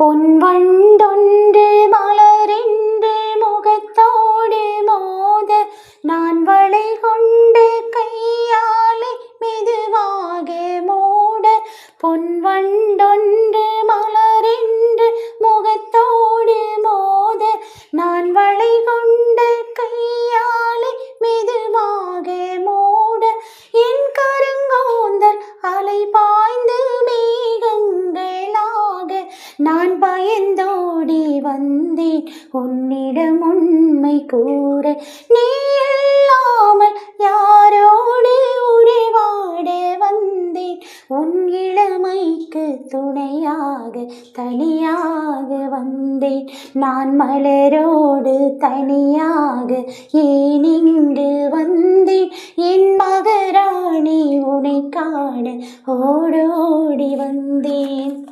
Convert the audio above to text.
பொன்வண்டொன்று மலரின்று முகத்தோடு மோத நான் வளை கொண்டு கையாலே மெதுவாக மூட. பொன்வண்டொன்று மலரின்று முகத்தோடு மோத நான் வளை கொண்டு கையாலே மெதுவாக மூட. என் கருங்கோந்தல் அலை பாய்ந்து மேகங்களாக நான் பயந்தோடி வந்தேன் உன்னிடம் உண்மை கூற. நீ இல்லாமல் யாரோடு உறவாட வந்தேன் உன் இளமைக்கு துணையாக தனியாக வந்தேன். நான் மலரோடு தனியாக ஏன் இங்கு வந்தேன். என் மகராணி உனை காண ஓடோடி வந்தேன்.